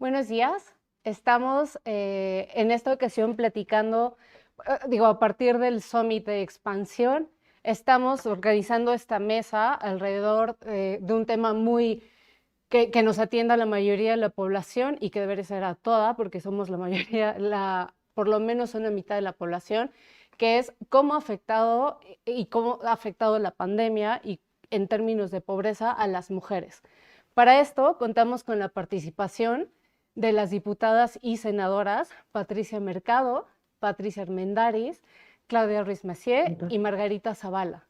Buenos días. Estamos en esta ocasión platicando, a partir del Summit de Expansión, estamos organizando esta mesa alrededor de un tema que nos atienda a la mayoría de la población y que debería ser a toda, porque somos la mayoría, por lo menos una mitad de la población, que es cómo ha afectado y cómo ha afectado la pandemia y en términos de pobreza a las mujeres. Para esto contamos con la participación de las diputadas y senadoras Patricia Mercado, Patricia Armendáriz, Claudia Ruiz Massieu y Margarita Zavala,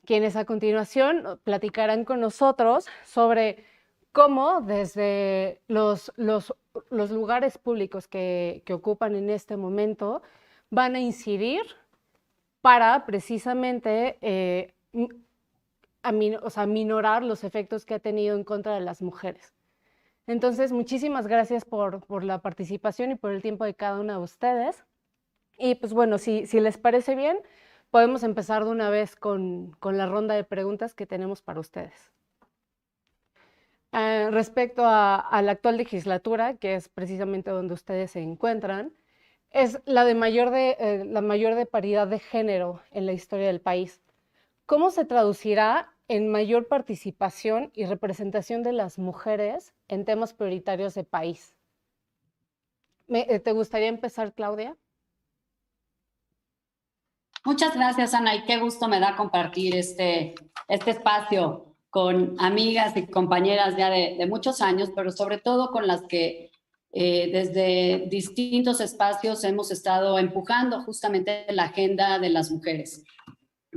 quienes a continuación platicarán con nosotros sobre cómo desde los lugares públicos que ocupan en este momento van a incidir para precisamente minorar los efectos que ha tenido en contra de las mujeres. Entonces, muchísimas gracias por la participación y por el tiempo de cada una de ustedes. Y pues bueno, si les parece bien, podemos empezar de una vez con la ronda de preguntas que tenemos para ustedes. Respecto a la actual legislatura, que es precisamente donde ustedes se encuentran, es la mayor de paridad de género en la historia del país. ¿Cómo se traducirá en mayor participación y representación de las mujeres en temas prioritarios de país? ¿Te gustaría empezar, Claudia? Muchas gracias, Ana, y qué gusto me da compartir este espacio con amigas y compañeras ya de muchos años, pero sobre todo con las que desde distintos espacios hemos estado empujando justamente la agenda de las mujeres.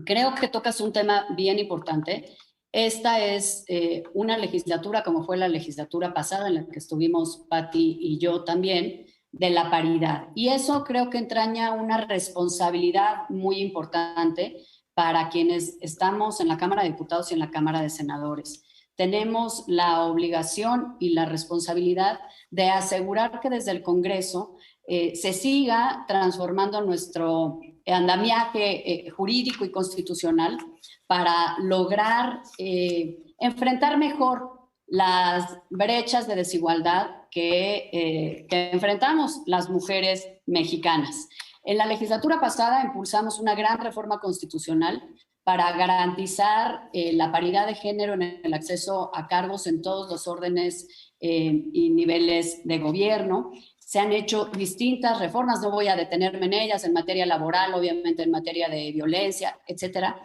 Creo que tocas un tema bien importante. Esta es una legislatura, como fue la legislatura pasada, en la que estuvimos Patti y yo también, de la paridad. Y eso creo que entraña una responsabilidad muy importante para quienes estamos en la Cámara de Diputados y en la Cámara de Senadores. Tenemos la obligación y la responsabilidad de asegurar que desde el Congreso se siga transformando nuestro andamiaje jurídico y constitucional para lograr enfrentar mejor las brechas de desigualdad que enfrentamos las mujeres mexicanas. En la legislatura pasada impulsamos una gran reforma constitucional para garantizar la paridad de género en el acceso a cargos en todos los órdenes y niveles de gobierno. Se han hecho distintas reformas, no voy a detenerme en ellas, en materia laboral, obviamente en materia de violencia, etcétera.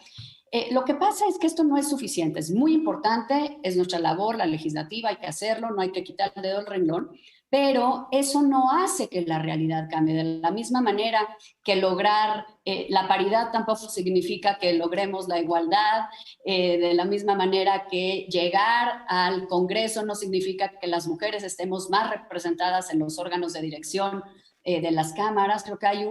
Lo que pasa es que esto no es suficiente, es muy importante, es nuestra labor, la legislativa, hay que hacerlo, no hay que quitar el dedo del renglón, pero eso no hace que la realidad cambie. De la misma manera que lograr la paridad tampoco significa que logremos la igualdad, de la misma manera que llegar al Congreso no significa que las mujeres estemos más representadas en los órganos de dirección de las cámaras. Creo que hay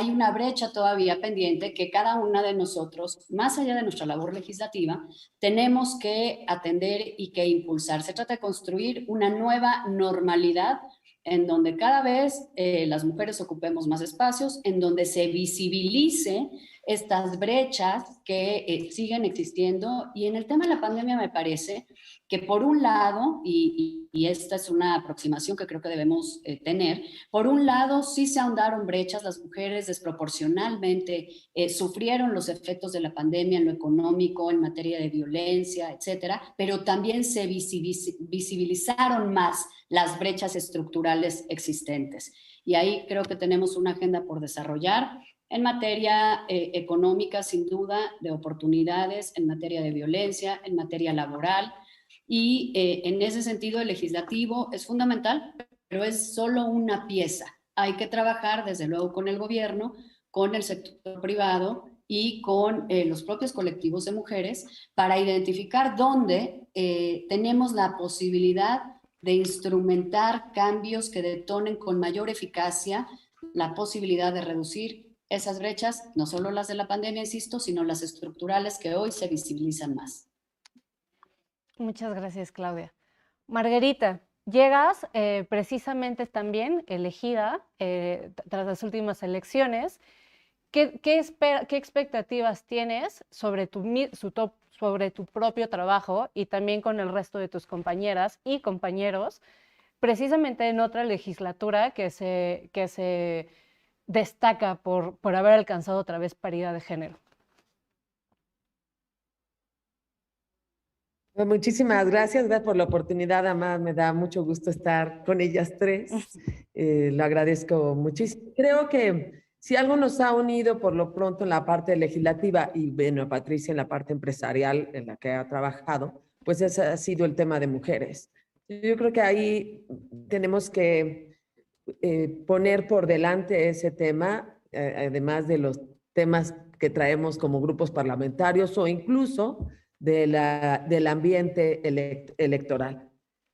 una brecha todavía pendiente que cada una de nosotros, más allá de nuestra labor legislativa, tenemos que atender y que impulsar. Se trata de construir una nueva normalidad en donde cada vez las mujeres ocupemos más espacios, en donde se visibilice estas brechas que siguen existiendo. Y en el tema de la pandemia me parece que por un lado, y esta es una aproximación que creo que debemos tener, por un lado sí se ahondaron brechas, las mujeres desproporcionalmente sufrieron los efectos de la pandemia en lo económico, en materia de violencia, etcétera, pero también se visibilizaron más las brechas estructurales existentes. Y ahí creo que tenemos una agenda por desarrollar en materia económica, sin duda, de oportunidades, en materia de violencia, en materia laboral. Y en ese sentido el legislativo es fundamental, pero es solo una pieza. Hay que trabajar desde luego con el gobierno, con el sector privado y con los propios colectivos de mujeres para identificar dónde tenemos la posibilidad de instrumentar cambios que detonen con mayor eficacia la posibilidad de reducir esas brechas, no solo las de la pandemia, insisto, sino las estructurales que hoy se visibilizan más. Muchas gracias, Claudia. Margarita, llegas precisamente también elegida tras las últimas elecciones. ¿Qué expectativas tienes sobre sobre tu propio trabajo y también con el resto de tus compañeras y compañeros precisamente en otra legislatura que se destaca por haber alcanzado otra vez paridad de género. Pues muchísimas gracias por la oportunidad, además me da mucho gusto estar con ellas tres, lo agradezco muchísimo. Creo que si algo nos ha unido por lo pronto en la parte legislativa y bueno, Patricia en la parte empresarial en la que ha trabajado, pues ese ha sido el tema de mujeres. Yo creo que ahí tenemos que poner por delante ese tema, además de los temas que traemos como grupos parlamentarios o incluso del ambiente electoral.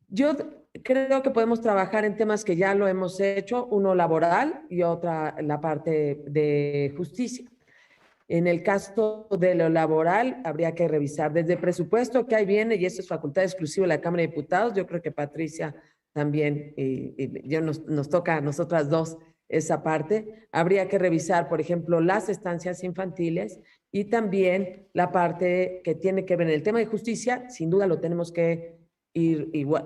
Yo creo que podemos trabajar en temas que ya lo hemos hecho, uno laboral y otra la parte de justicia. En el caso de lo laboral, habría que revisar desde presupuesto que ahí viene, y eso es facultad exclusiva de la Cámara de Diputados. Yo creo que Patricia también, nos toca a nosotras dos esa parte. Habría que revisar, por ejemplo, las estancias infantiles y también la parte que tiene que ver en el tema de justicia. Sin duda lo tenemos que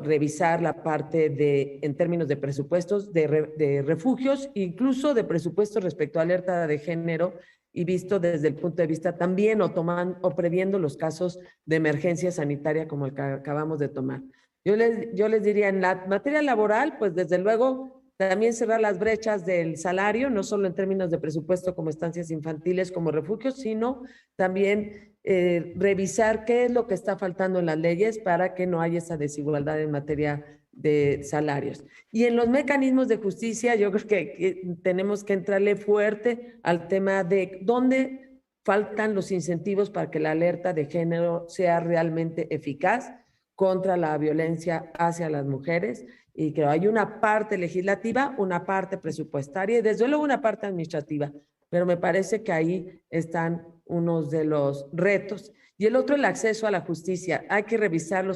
revisar la parte en términos de presupuestos, de refugios, incluso de presupuestos respecto a alerta de género, y visto desde el punto de vista también o previendo los casos de emergencia sanitaria como el que acabamos de tomar. Yo les diría, en la materia laboral, pues desde luego también cerrar las brechas del salario, no solo en términos de presupuesto como estancias infantiles, como refugios, sino también revisar qué es lo que está faltando en las leyes para que no haya esa desigualdad en materia de salarios. Y en los mecanismos de justicia, yo creo que tenemos que entrarle fuerte al tema de dónde faltan los incentivos para que la alerta de género sea realmente eficaz contra la violencia hacia las mujeres, y que hay una parte legislativa, una parte presupuestaria y desde luego una parte administrativa, pero me parece que ahí están unos de los retos. Y el otro, el acceso a la justicia. Hay que revisar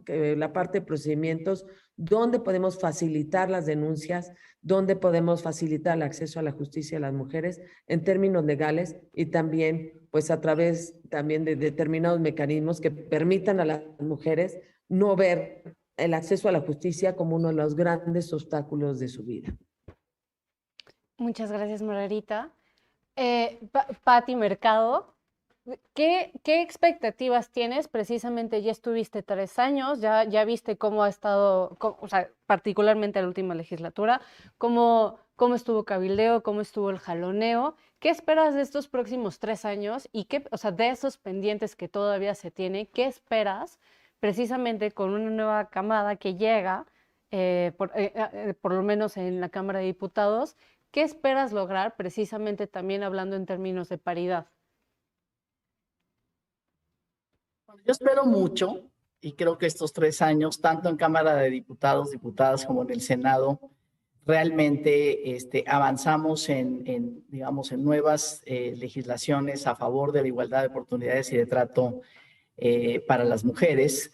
la parte de procedimientos, dónde podemos facilitar las denuncias, dónde podemos facilitar el acceso a la justicia de las mujeres en términos legales y también pues a través también de determinados mecanismos que permitan a las mujeres no ver el acceso a la justicia como uno de los grandes obstáculos de su vida. Muchas gracias, Margarita. Pati Mercado, ¿qué expectativas tienes? Precisamente ya estuviste 3 años, ya viste cómo ha estado, o sea, particularmente la última legislatura, cómo estuvo cabildeo, cómo estuvo el jaloneo. ¿Qué esperas de estos próximos 3 años? Y o sea, de esos pendientes que todavía se tiene, ¿qué esperas precisamente con una nueva camada que llega, por lo menos en la Cámara de Diputados? ¿Qué esperas lograr precisamente también hablando en términos de paridad? Yo espero mucho y creo que estos 3 años, tanto en Cámara de Diputados, Diputadas como en el Senado, realmente avanzamos digamos, en nuevas legislaciones a favor de la igualdad de oportunidades y de trato para las mujeres,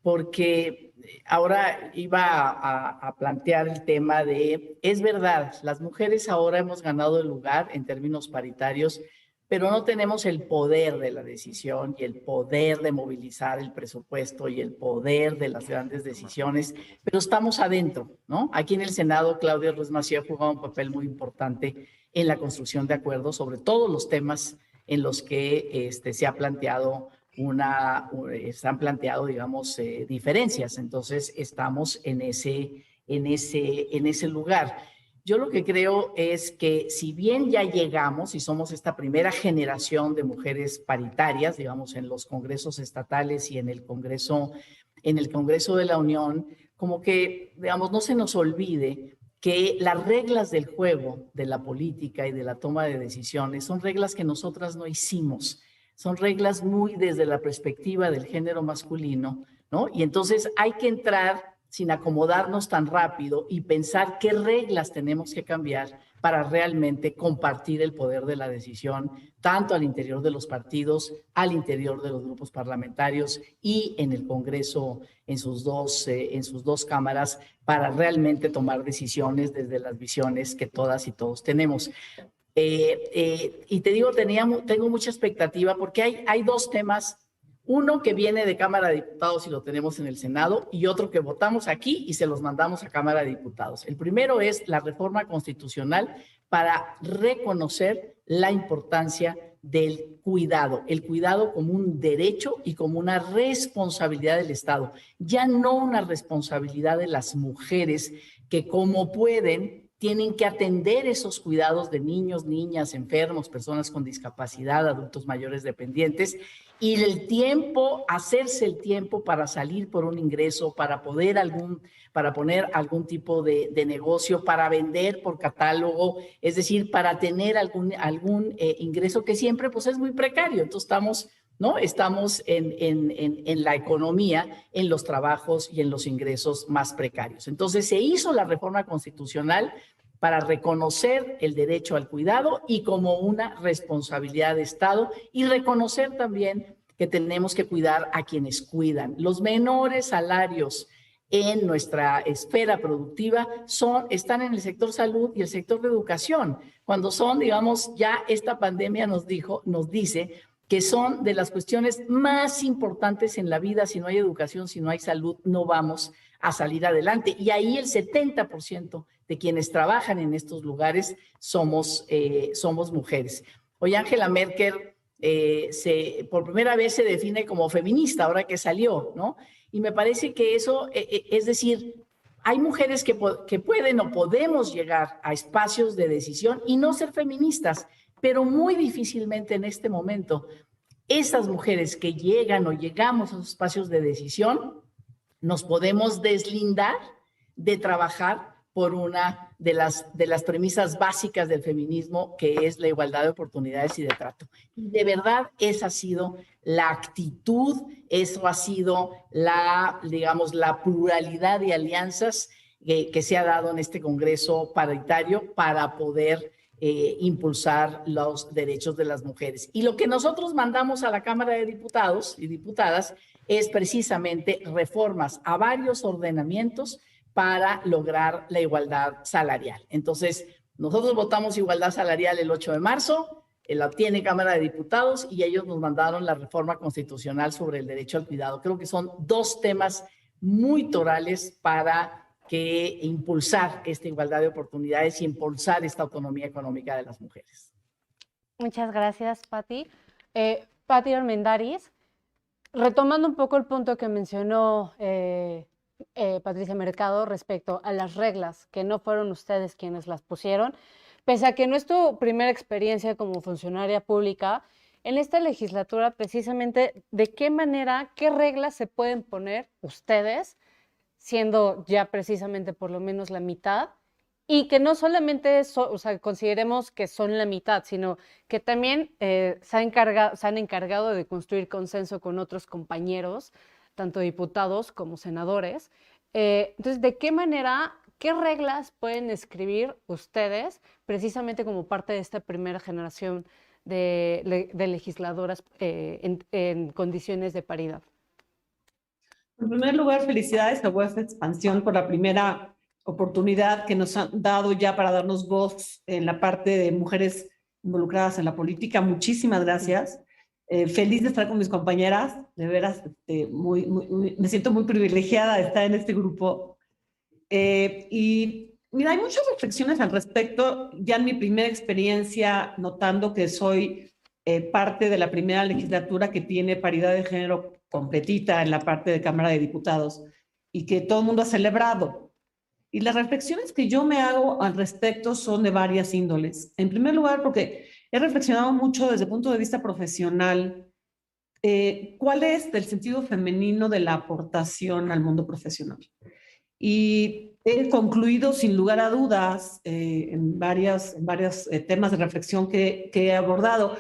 porque ahora iba a plantear el tema de, es verdad, las mujeres ahora hemos ganado el lugar en términos paritarios, pero no tenemos el poder de la decisión y el poder de movilizar el presupuesto y el poder de las grandes decisiones, pero estamos adentro, ¿no? Aquí en el Senado, Claudia Ruiz Massieu ha jugado un papel muy importante en la construcción de acuerdos sobre todos los temas en los que se han planteado, digamos, diferencias. Entonces, estamos en ese lugar. Yo lo que creo es que si bien ya llegamos y somos esta primera generación de mujeres paritarias, digamos, en los congresos estatales y en el Congreso de la Unión, como que, digamos, no se nos olvide que las reglas del juego de la política y de la toma de decisiones son reglas que nosotras no hicimos, son reglas muy desde la perspectiva del género masculino, ¿no? Y entonces hay que entrar sin acomodarnos tan rápido y pensar qué reglas tenemos que cambiar para realmente compartir el poder de la decisión, tanto al interior de los partidos, al interior de los grupos parlamentarios y en el Congreso, en sus dos cámaras, para realmente tomar decisiones desde las visiones que todas y todos tenemos. Y te digo, tengo mucha expectativa porque hay 2 temas. Uno que viene de Cámara de Diputados y lo tenemos en el Senado, y otro que votamos aquí y se los mandamos a Cámara de Diputados. El primero es la reforma constitucional para reconocer la importancia del cuidado, el cuidado como un derecho y como una responsabilidad del Estado, ya no una responsabilidad de las mujeres que como pueden tienen que atender esos cuidados de niños, niñas, enfermos, personas con discapacidad, adultos mayores dependientes, y el tiempo, hacerse el tiempo para salir por un ingreso, para poner algún tipo de negocio, para vender por catálogo, es decir, para tener algún ingreso que siempre pues es muy precario. Entonces estamos en la economía, en los trabajos y en los ingresos más precarios. Entonces se hizo la reforma constitucional para reconocer el derecho al cuidado y como una responsabilidad de Estado, y reconocer también que tenemos que cuidar a quienes cuidan. Los menores salarios en nuestra esfera productiva están en el sector salud y el sector de educación, cuando son, digamos, ya esta pandemia nos dice que son de las cuestiones más importantes en la vida. Si no hay educación, si no hay salud, no vamos a salir adelante. Y ahí el 70% de quienes trabajan en estos lugares somos mujeres. Hoy Angela Merkel por primera vez se define como feminista, ahora que salió, ¿no? Y me parece que eso, es decir, hay mujeres que pueden o podemos llegar a espacios de decisión y no ser feministas, pero muy difícilmente en este momento esas mujeres que llegan o llegamos a esos espacios de decisión nos podemos deslindar de trabajar por una de las premisas básicas del feminismo, que es la igualdad de oportunidades y de trato. Y de verdad, esa ha sido la actitud, eso ha sido digamos, la pluralidad de alianzas que se ha dado en este Congreso paritario para poder impulsar los derechos de las mujeres. Y lo que nosotros mandamos a la Cámara de Diputados y Diputadas es precisamente reformas a varios ordenamientos para lograr la igualdad salarial. Entonces, nosotros votamos igualdad salarial el 8 de marzo, la tiene Cámara de Diputados y ellos nos mandaron la reforma constitucional sobre el derecho al cuidado. Creo que son dos temas muy torales para impulsar esta igualdad de oportunidades y impulsar esta autonomía económica de las mujeres. Muchas gracias, Pati. Pati Armendariz, retomando un poco el punto que mencionó Patricia Mercado respecto a las reglas, que no fueron ustedes quienes las pusieron, pese a que no es tu primera experiencia como funcionaria pública, en esta legislatura precisamente, ¿de qué manera, qué reglas se pueden poner ustedes, siendo ya precisamente por lo menos la mitad, y que no solamente consideremos que son la mitad, sino que también se han encargado de construir consenso con otros compañeros, tanto diputados como senadores? Entonces, ¿de qué manera, qué reglas pueden escribir ustedes precisamente como parte de esta primera generación de legisladoras en condiciones de paridad? En primer lugar, felicidades a Vuestra Expansión por la primera oportunidad que nos han dado ya para darnos voz en la parte de mujeres involucradas en la política. Muchísimas gracias. Feliz de estar con mis compañeras. De veras, me siento muy privilegiada de estar en este grupo. Y mira, hay muchas reflexiones al respecto. Ya en mi primera experiencia, notando que soy parte de la primera legislatura que tiene paridad de género completita en la parte de Cámara de Diputados y que todo el mundo ha celebrado. Y las reflexiones que yo me hago al respecto son de varias índoles. En primer lugar, porque he reflexionado mucho desde el punto de vista profesional, cuál es el sentido femenino de la aportación al mundo profesional. Y he concluido sin lugar a dudas en varios temas de reflexión que he abordado,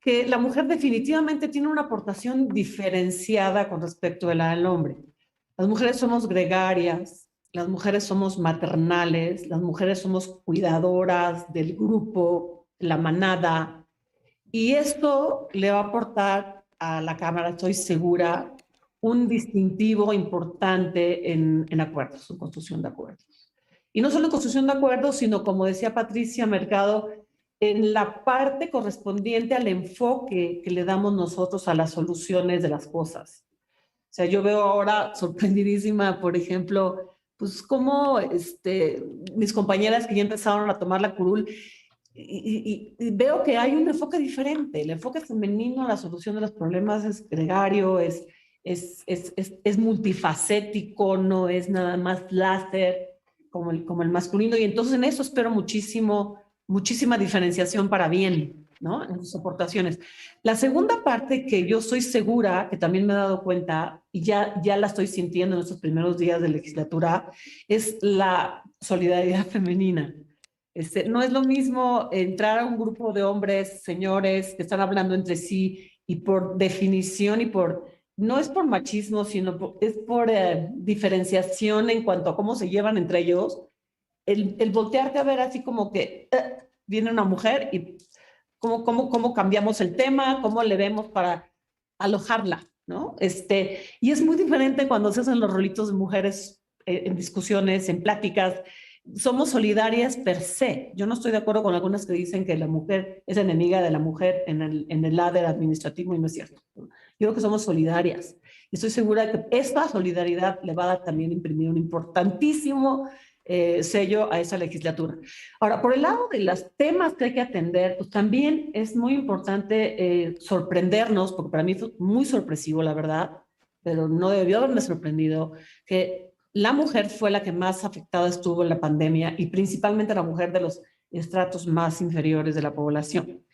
que la mujer definitivamente tiene una aportación diferenciada con respecto a la del hombre. Las mujeres somos gregarias, las mujeres somos maternales, las mujeres somos cuidadoras del grupo, la manada, y esto le va a aportar a la Cámara, estoy segura, un distintivo importante en acuerdos, en construcción de acuerdos. Y no solo en construcción de acuerdos, sino, como decía Patricia Mercado, en la parte correspondiente al enfoque que le damos nosotros a las soluciones de las cosas. O sea, yo veo ahora sorprendidísima, por ejemplo, pues cómo mis compañeras que ya empezaron a tomar la curul, y veo que hay un enfoque diferente. El enfoque femenino a la solución de los problemas es gregario, es multifacético, no es nada más láser como el masculino. Y entonces en eso espero muchísima diferenciación para bien, ¿no? En sus aportaciones. La segunda parte que yo soy segura, que también me he dado cuenta, y ya la estoy sintiendo en estos primeros días de legislatura, es la solidaridad femenina. No es lo mismo entrar a un grupo de hombres, señores, que están hablando entre sí y por definición no es por machismo, sino es por diferenciación en cuanto a cómo se llevan entre ellos, el voltearte a ver así como que viene una mujer y cómo cambiamos el tema, cómo le vemos para alojarla, ¿no? Y es muy diferente cuando se hacen los rolitos de mujeres en discusiones, en pláticas. Somos solidarias per se. Yo no estoy de acuerdo con algunas que dicen que la mujer es enemiga de la mujer en el ladder administrativo, y no es cierto. Yo creo que somos solidarias. Y estoy segura de que esta solidaridad le va a dar también imprimir un importantísimo sello a esa legislatura. Ahora, por el lado de los temas que hay que atender, pues también es muy importante sorprendernos, porque para mí fue muy sorpresivo, la verdad, pero no debió haberme sorprendido, que la mujer fue la que más afectada estuvo en la pandemia, y principalmente la mujer de los estratos más inferiores de la población.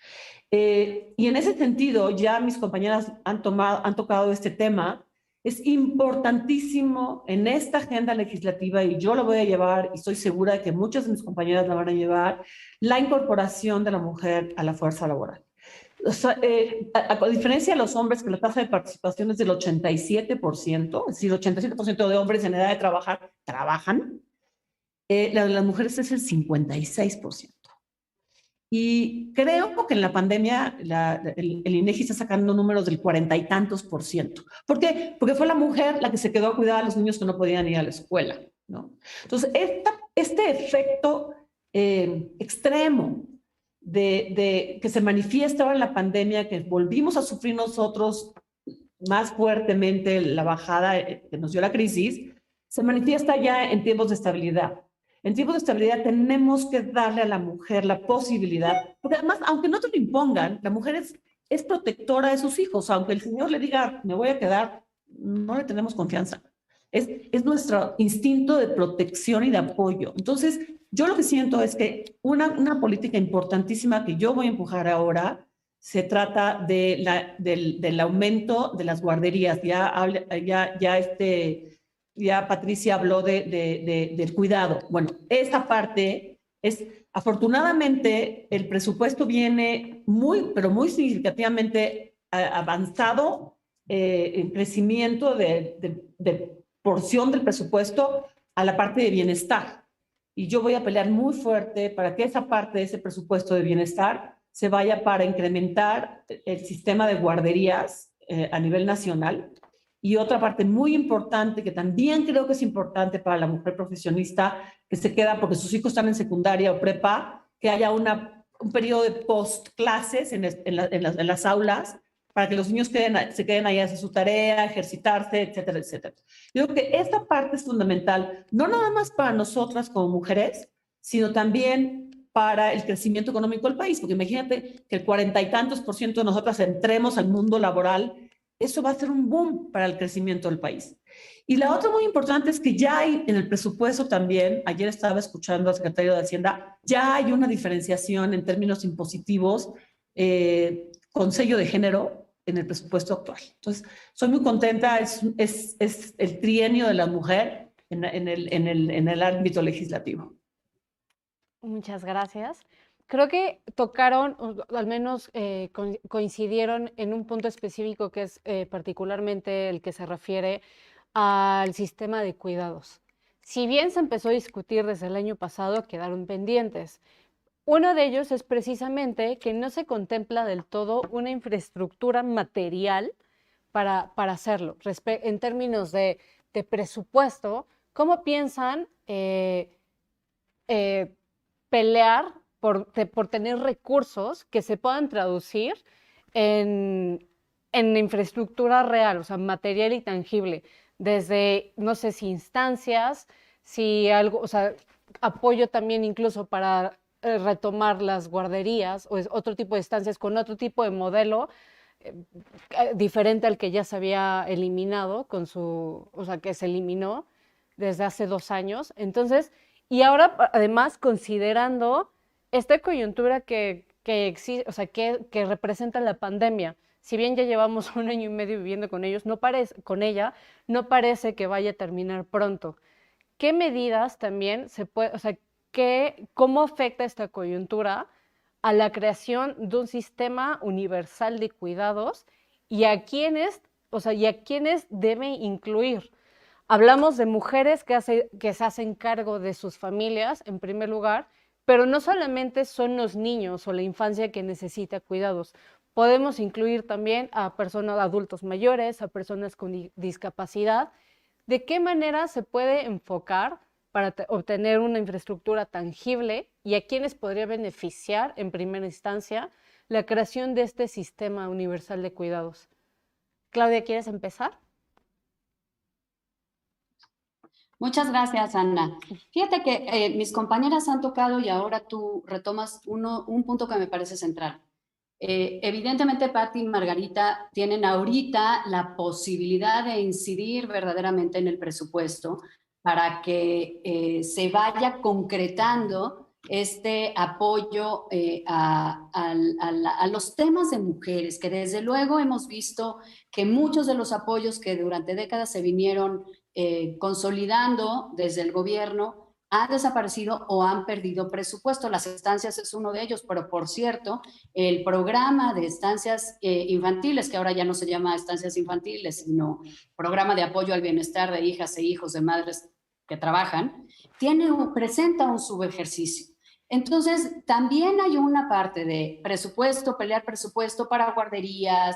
Y en ese sentido, ya mis compañeras han tocado este tema. Es importantísimo en esta agenda legislativa, y yo lo voy a llevar, y estoy segura de que muchas de mis compañeras la van a llevar, la incorporación de la mujer a la fuerza laboral. O sea, a diferencia de los hombres, que la tasa de participación es del 87%, es decir, 87% de hombres en edad de trabajar trabajan, la de las mujeres es el 56%. Y creo que en la pandemia el INEGI está sacando números del 40 y tantos %. ¿Por qué? Porque fue la mujer la que se quedó a cuidar a los niños que no podían ir a la escuela, ¿no? Entonces, este efecto extremo que se manifiesta ahora en la pandemia, que volvimos a sufrir nosotros más fuertemente la bajada que nos dio la crisis, se manifiesta ya en tiempos de estabilidad. En tiempos de estabilidad tenemos que darle a la mujer la posibilidad, porque además, aunque no te lo impongan, la mujer es protectora de sus hijos. Aunque el señor le diga, me voy a quedar, no le tenemos confianza. Es nuestro instinto de protección y de apoyo. Entonces, yo lo que siento es que una política importantísima que yo voy a empujar ahora se trata del aumento de las guarderías. Ya Patricia habló del cuidado. Bueno, esa parte afortunadamente, el presupuesto viene pero muy significativamente avanzado en crecimiento de porción del presupuesto a la parte de bienestar. Y yo voy a pelear muy fuerte para que esa parte de ese presupuesto de bienestar se vaya para incrementar el sistema de guarderías a nivel nacional. Y otra parte muy importante, que también creo que es importante para la mujer profesionista que se queda porque sus hijos están en secundaria o prepa, que haya un periodo de post-clases en las aulas para que los niños se queden ahí a hacer su tarea, ejercitarse, etcétera, etcétera. Yo creo que esta parte es fundamental, no nada más para nosotras como mujeres, sino también para el crecimiento económico del país, porque imagínate que el 40 y tantos % de nosotras entremos al mundo laboral. Eso va a ser un boom para el crecimiento del país. Y la otra muy importante es que ya hay en el presupuesto también, ayer estaba escuchando al secretario de Hacienda, ya hay una diferenciación en términos impositivos con sello de género en el presupuesto actual. Entonces, soy muy contenta, es el trienio de la mujer en el ámbito legislativo. Muchas gracias. Creo que tocaron, o al menos coincidieron en un punto específico que es particularmente el que se refiere al sistema de cuidados. Si bien se empezó a discutir desde el año pasado, quedaron pendientes. Uno de ellos es precisamente que no se contempla del todo una infraestructura material para hacerlo. En términos de presupuesto, ¿cómo piensan pelear por tener recursos que se puedan traducir en infraestructura real, o sea, material y tangible, desde, no sé si instancias, si algo, o sea, apoyo también incluso para retomar las guarderías o otro tipo de estancias con otro tipo de modelo diferente al que ya se había eliminado o sea, que se eliminó desde hace 2 años. Entonces, y ahora además considerando esta coyuntura que existe, o sea, que representa la pandemia. Si bien ya llevamos 1 año y medio viviendo con ellos, con ella, no parece que vaya a terminar pronto. ¿Qué medidas también o sea, cómo afecta esta coyuntura a la creación de un sistema universal de cuidados y a quiénes, o sea, y a quiénes debe incluir? Hablamos de mujeres que se hacen cargo de sus familias, en primer lugar, pero no solamente son los niños o la infancia que necesita cuidados. Podemos incluir también a personas, adultos mayores, a personas con discapacidad. ¿De qué manera se puede enfocar para obtener una infraestructura tangible y a quiénes podría beneficiar en primera instancia la creación de este sistema universal de cuidados? Claudia, ¿quieres empezar? Muchas gracias, Ana. Fíjate que mis compañeras han tocado y ahora tú retomas un punto que me parece central. Evidentemente, Patti y Margarita tienen ahorita la posibilidad de incidir verdaderamente en el presupuesto para que se vaya concretando este apoyo a los temas de mujeres, que desde luego hemos visto que muchos de los apoyos que durante décadas se vinieron consolidando desde el gobierno han desaparecido o han perdido presupuesto. Las estancias es uno de ellos, pero por cierto, el programa de estancias infantiles, que ahora ya no se llama estancias infantiles, sino programa de apoyo al bienestar de hijas e hijos de madres que trabajan, presenta un subejercicio. Entonces, también hay una parte de presupuesto, pelear presupuesto para guarderías,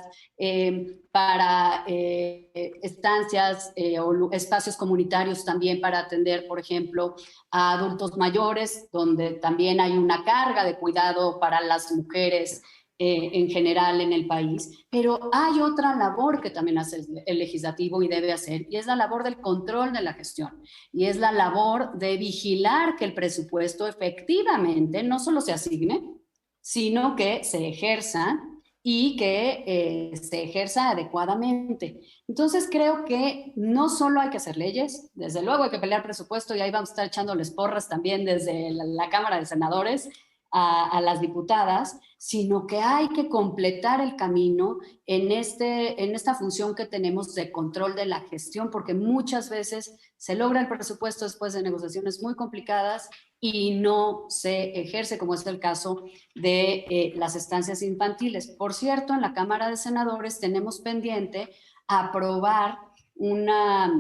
para estancias o espacios comunitarios también para atender, por ejemplo, a adultos mayores, donde también hay una carga de cuidado para las mujeres en general en el país, pero hay otra labor que también hace el legislativo y debe hacer, y es la labor del control de la gestión, y es la labor de vigilar que el presupuesto efectivamente no solo se asigne, sino que se ejerza y que se ejerza adecuadamente. Entonces creo que no solo hay que hacer leyes, desde luego hay que pelear presupuesto y ahí vamos a estar echándoles porras también desde la Cámara de Senadores, a las diputadas, sino que hay que completar el camino en esta función que tenemos de control de la gestión, porque muchas veces se logra el presupuesto después de negociaciones muy complicadas y no se ejerce, como es el caso de las estancias infantiles. Por cierto, en la Cámara de Senadores tenemos pendiente aprobar una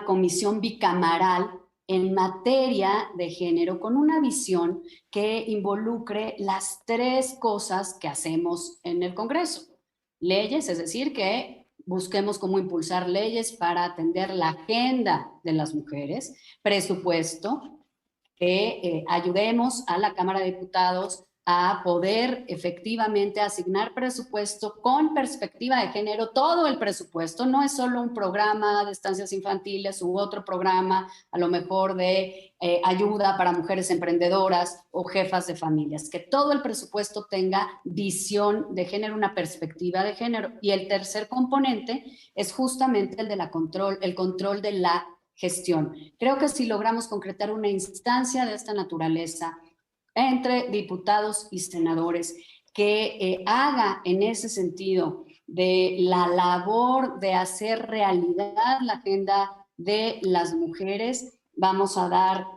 comisión bicameral en materia de género con una visión que involucre las 3 cosas que hacemos en el Congreso. Leyes, es decir, que busquemos cómo impulsar leyes para atender la agenda de las mujeres. Presupuesto, que ayudemos a la Cámara de Diputados a poder efectivamente asignar presupuesto con perspectiva de género. Todo el presupuesto no es solo un programa de estancias infantiles u otro programa a lo mejor de ayuda para mujeres emprendedoras o jefas de familias, que todo el presupuesto tenga visión de género, una perspectiva de género. Y el tercer componente es justamente el control de la gestión. Creo que si logramos concretar una instancia de esta naturaleza entre diputados y senadores que haga en ese sentido de la labor de hacer realidad la agenda de las mujeres, vamos a dar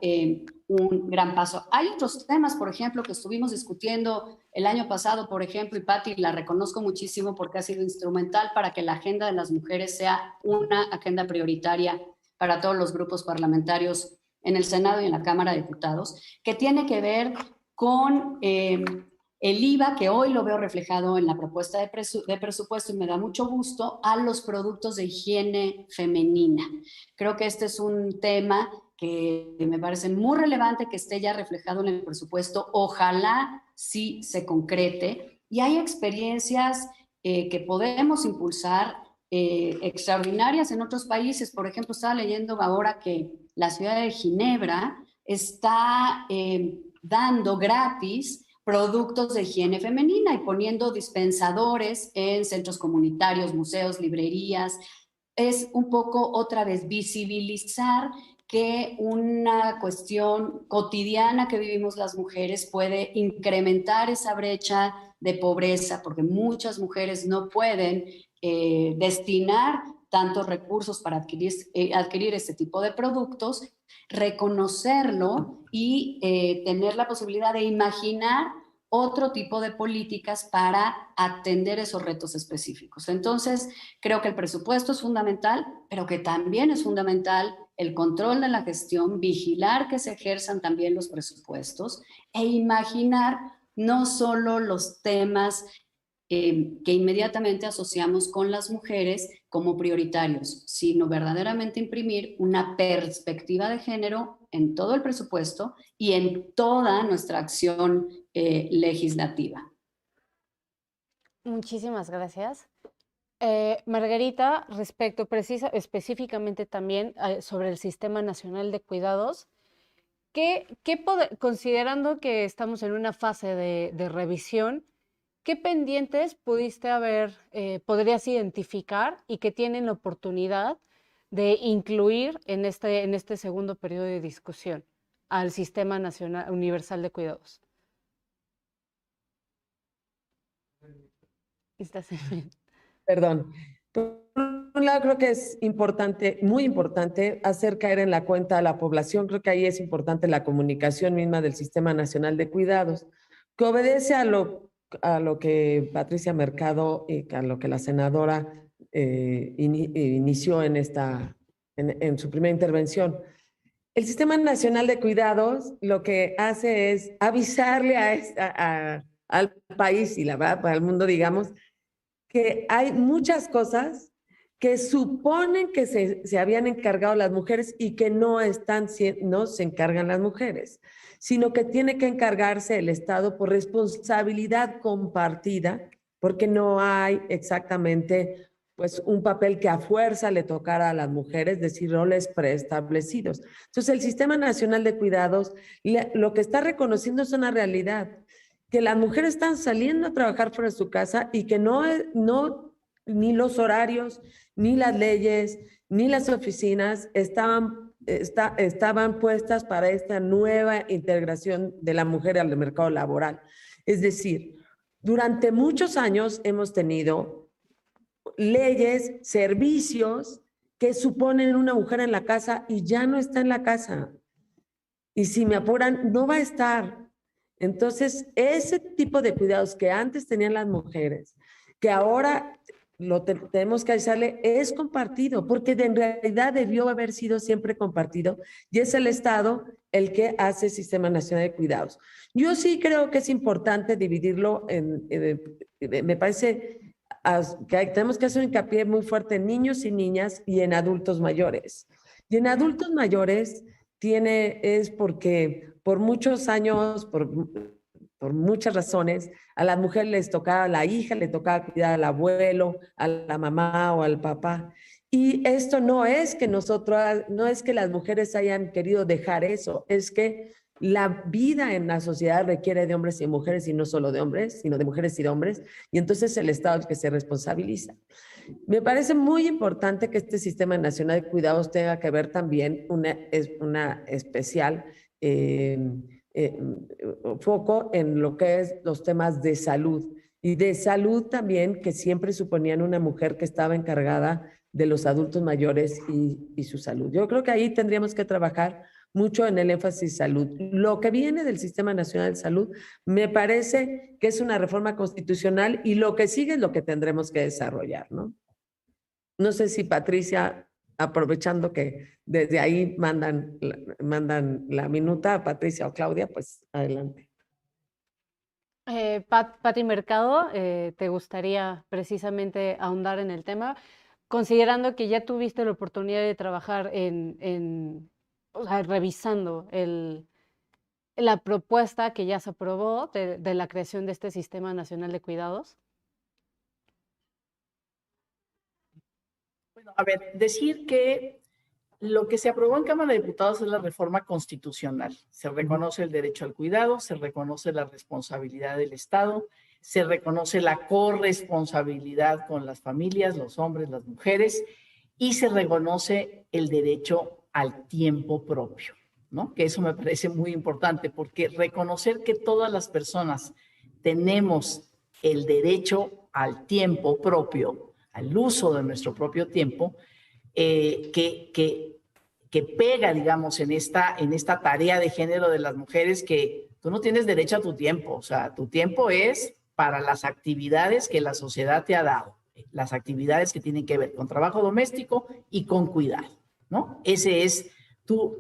un gran paso. Hay otros temas, por ejemplo, que estuvimos discutiendo el año pasado, por ejemplo, y Patti la reconozco muchísimo porque ha sido instrumental para que la agenda de las mujeres sea una agenda prioritaria para todos los grupos parlamentarios en el Senado y en la Cámara de Diputados, que tiene que ver con el IVA, que hoy lo veo reflejado en la propuesta de presupuesto y me da mucho gusto, a los productos de higiene femenina. Creo que este es un tema que me parece muy relevante que esté ya reflejado en el presupuesto. Ojalá sí se concrete. Y hay experiencias que podemos impulsar extraordinarias en otros países. Por ejemplo, estaba leyendo ahora que la ciudad de Ginebra está dando gratis productos de higiene femenina y poniendo dispensadores en centros comunitarios, museos, librerías. Es un poco otra vez visibilizar que una cuestión cotidiana que vivimos las mujeres puede incrementar esa brecha de pobreza, porque muchas mujeres no pueden destinar tantos recursos para adquirir este tipo de productos, reconocerlo y tener la posibilidad de imaginar otro tipo de políticas para atender esos retos específicos. Entonces, creo que el presupuesto es fundamental, pero que también es fundamental el control de la gestión, vigilar que se ejerzan también los presupuestos e imaginar no solo los temas que inmediatamente asociamos con las mujeres como prioritarios, sino verdaderamente imprimir una perspectiva de género en todo el presupuesto y en toda nuestra acción legislativa. Muchísimas gracias. Margarita, respecto específicamente también sobre el Sistema Nacional de Cuidados, considerando que estamos en una fase de revisión, ¿qué pendientes podrías identificar y que tienen la oportunidad de incluir en este segundo periodo de discusión al Sistema Nacional Universal de Cuidados? Perdón. Por un lado, creo que es importante, muy importante, hacer caer en la cuenta a la población. Creo que ahí es importante la comunicación misma del Sistema Nacional de Cuidados, que obedece a lo que Patricia Mercado y a lo que la senadora inició en su primera intervención. El Sistema Nacional de Cuidados lo que hace es avisarle al país y al mundo, digamos, que hay muchas cosas que suponen que se habían encargado las mujeres y que no se encargan las mujeres, sino que tiene que encargarse el Estado por responsabilidad compartida, porque no hay exactamente pues un papel que a fuerza le tocara a las mujeres, es decir, roles preestablecidos. Entonces, el Sistema Nacional de Cuidados lo que está reconociendo es una realidad, que las mujeres están saliendo a trabajar fuera de su casa y que ni los horarios, ni las leyes, ni las oficinas estaban puestas para esta nueva integración de la mujer al mercado laboral. Es decir, durante muchos años hemos tenido leyes, servicios que suponen una mujer en la casa y ya no está en la casa. Y si me apuran, no va a estar. Entonces, ese tipo de cuidados que antes tenían las mujeres, que ahora tenemos que avisarle, es compartido, porque en realidad debió haber sido siempre compartido, y es el Estado el que hace el Sistema Nacional de Cuidados. Yo sí creo que es importante dividirlo me parece que tenemos que hacer un hincapié muy fuerte en niños y niñas y en adultos mayores. Y en adultos mayores es porque por muchos años, por muchas razones, a las mujeres les tocaba, a la hija le tocaba cuidar al abuelo, a la mamá o al papá. Y esto no es que las mujeres hayan querido dejar eso, es que la vida en la sociedad requiere de hombres y mujeres, y no solo de hombres, sino de mujeres y de hombres, y entonces el Estado es el que se responsabiliza. Me parece muy importante que este Sistema Nacional de Cuidados tenga que ver también una especial foco en lo que es los temas de salud, y de salud también, que siempre suponían una mujer que estaba encargada de los adultos mayores y su salud. Yo creo que ahí tendríamos que trabajar mucho en el énfasis salud. Lo que viene del Sistema Nacional de Salud me parece que es una reforma constitucional, y lo que sigue es lo que tendremos que desarrollar, ¿no? No sé si Patricia, aprovechando que desde ahí mandan la minuta, Patricia o Claudia, pues adelante. Pati Mercado, ¿te gustaría precisamente ahondar en el tema? Considerando que ya tuviste la oportunidad de trabajar en o sea, revisando la propuesta que ya se aprobó de la creación de este Sistema Nacional de Cuidados? Bueno, a ver, decir que lo que se aprobó en Cámara de Diputados es la reforma constitucional. Se reconoce el derecho al cuidado, se reconoce la responsabilidad del Estado, se reconoce la corresponsabilidad con las familias, los hombres, las mujeres, y se reconoce el derecho al tiempo propio, ¿no? Que eso me parece muy importante, porque reconocer que todas las personas tenemos el derecho al tiempo propio, al uso de nuestro propio tiempo, que pega, digamos, en esta tarea de género de las mujeres, que tú no tienes derecho a tu tiempo. O sea, tu tiempo es para las actividades que la sociedad te ha dado, las actividades que tienen que ver con trabajo doméstico y con cuidado, ¿no? Ese es, tú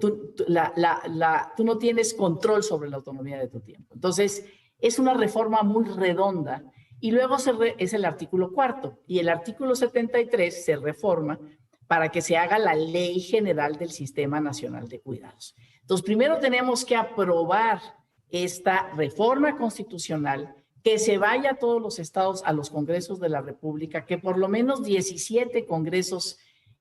no tienes control sobre la autonomía de tu tiempo. Entonces, es una reforma muy redonda. Y luego es el artículo 4, y el artículo 73 se reforma para que se haga la Ley General del Sistema Nacional de Cuidados. Entonces, primero tenemos que aprobar esta reforma constitucional, que se vaya a todos los estados, a los congresos de la República, que por lo menos 17 congresos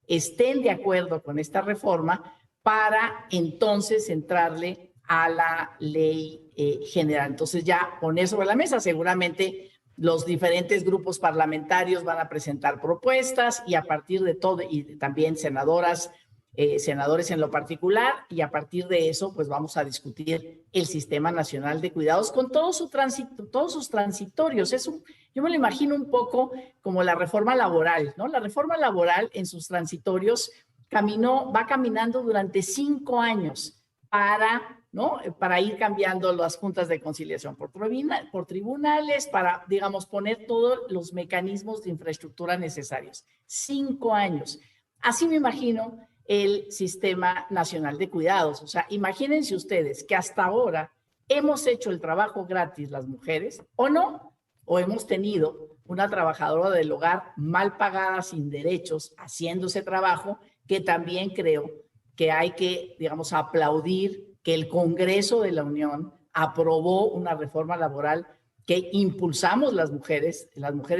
estén de acuerdo con esta reforma, para entonces entrarle a la ley general. Entonces, ya poner sobre la mesa, seguramente los diferentes grupos parlamentarios van a presentar propuestas, y a partir de todo, y también senadores en lo particular, y a partir de eso, pues vamos a discutir el Sistema Nacional de Cuidados con todo su tránsito, todos sus transitorios. Yo me lo imagino un poco como la reforma laboral, ¿no? La reforma laboral en sus transitorios va caminando durante 5 años para ir cambiando las juntas de conciliación por tribunales, para, digamos, poner todos los mecanismos de infraestructura necesarios. 5 años. Así me imagino el Sistema Nacional de Cuidados. O sea, imagínense ustedes que hasta ahora hemos hecho el trabajo gratis las mujeres, ¿o no? O hemos tenido una trabajadora del hogar mal pagada, sin derechos, haciendo ese trabajo, que también creo que hay que, digamos, aplaudir que el Congreso de la Unión aprobó una reforma laboral que impulsamos las mujeres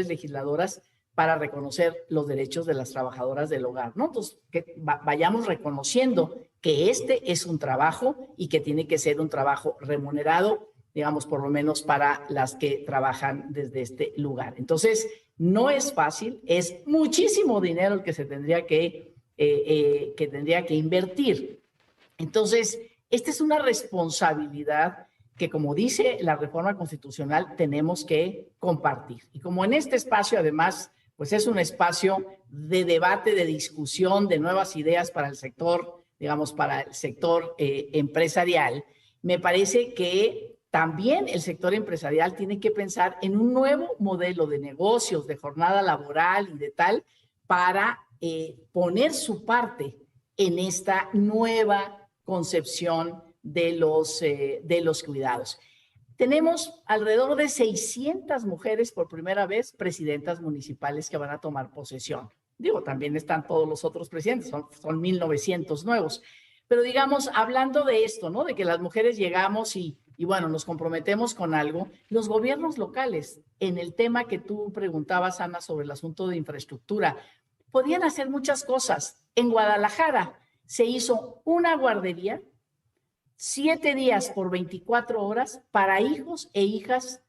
legisladoras, para reconocer los derechos de las trabajadoras del hogar, ¿no? Entonces, que vayamos reconociendo que este es un trabajo, y que tiene que ser un trabajo remunerado, digamos, por lo menos para las que trabajan desde este lugar. Entonces, no es fácil, es muchísimo dinero el que se tendría que invertir. Entonces, esta es una responsabilidad que, como dice la reforma constitucional, tenemos que compartir. Y como en este espacio, además, pues es un espacio de debate, de discusión, de nuevas ideas para el sector, digamos, para el sector empresarial, me parece que también el sector empresarial tiene que pensar en un nuevo modelo de negocios, de jornada laboral y de tal, para poner su parte en esta nueva concepción de los cuidados. Tenemos alrededor de 600 mujeres por primera vez presidentas municipales que van a tomar posesión. Digo, también están todos los otros presidentes, son 1,900 nuevos. Pero digamos, hablando de esto, ¿no? De que las mujeres llegamos y bueno, nos comprometemos con algo, los gobiernos locales, en el tema que tú preguntabas, Ana, sobre el asunto de infraestructura, podían hacer muchas cosas. En Guadalajara se hizo una guardería 7 días por 24 horas para hijos e hijas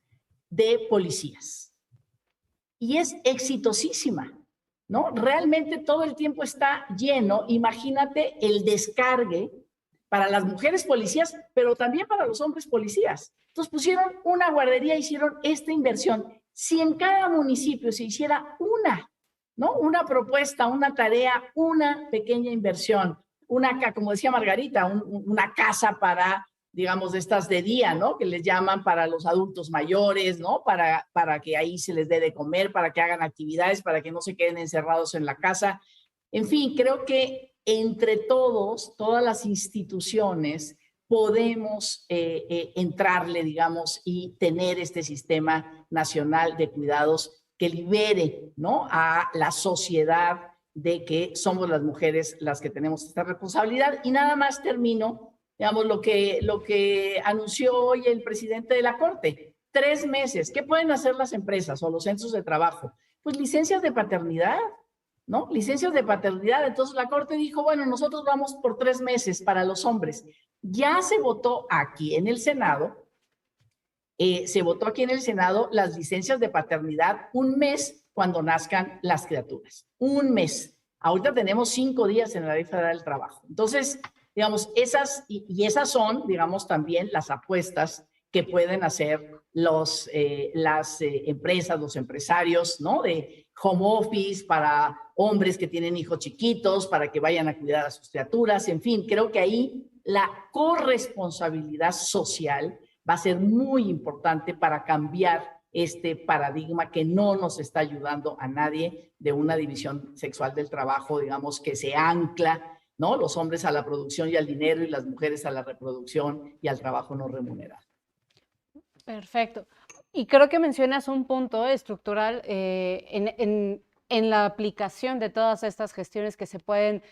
de policías. Y es exitosísima, ¿no? Realmente todo el tiempo está lleno. Imagínate el descargue para las mujeres policías, pero también para los hombres policías. Entonces pusieron una guardería, hicieron esta inversión. Si en cada municipio se hiciera una propuesta, una tarea, una pequeña inversión, como decía Margarita, una casa para, digamos, de estas de día, ¿no? Que les llaman para los adultos mayores, ¿no? Para que ahí se les dé de comer, para que hagan actividades, para que no se queden encerrados en la casa. En fin, creo que entre todas las instituciones, podemos entrarle, digamos, y tener este Sistema Nacional de Cuidados que libere, ¿no?, a la sociedad de que somos las mujeres las que tenemos esta responsabilidad. Y nada más termino, digamos, lo que anunció hoy el presidente de la Corte. 3 meses. ¿Qué pueden hacer las empresas o los centros de trabajo? Pues licencias de paternidad, ¿no? Licencias de paternidad. Entonces la Corte dijo, bueno, nosotros vamos por 3 meses para los hombres. Ya se votó aquí en el Senado, las licencias de paternidad 1 mes cuando nazcan las criaturas. 1 mes. Ahorita tenemos 5 días en la Ley Federal del Trabajo. Entonces, digamos, esas son, digamos, también las apuestas que pueden hacer las empresas, los empresarios, ¿no? De home office para hombres que tienen hijos chiquitos, para que vayan a cuidar a sus criaturas. En fin, creo que ahí la corresponsabilidad social va a ser muy importante para cambiar este paradigma que no nos está ayudando a nadie de una división sexual del trabajo, digamos, que se ancla, ¿no? Los hombres a la producción y al dinero y las mujeres a la reproducción y al trabajo no remunerado. Perfecto. Y creo que mencionas un punto estructural en la aplicación de todas estas gestiones que se pueden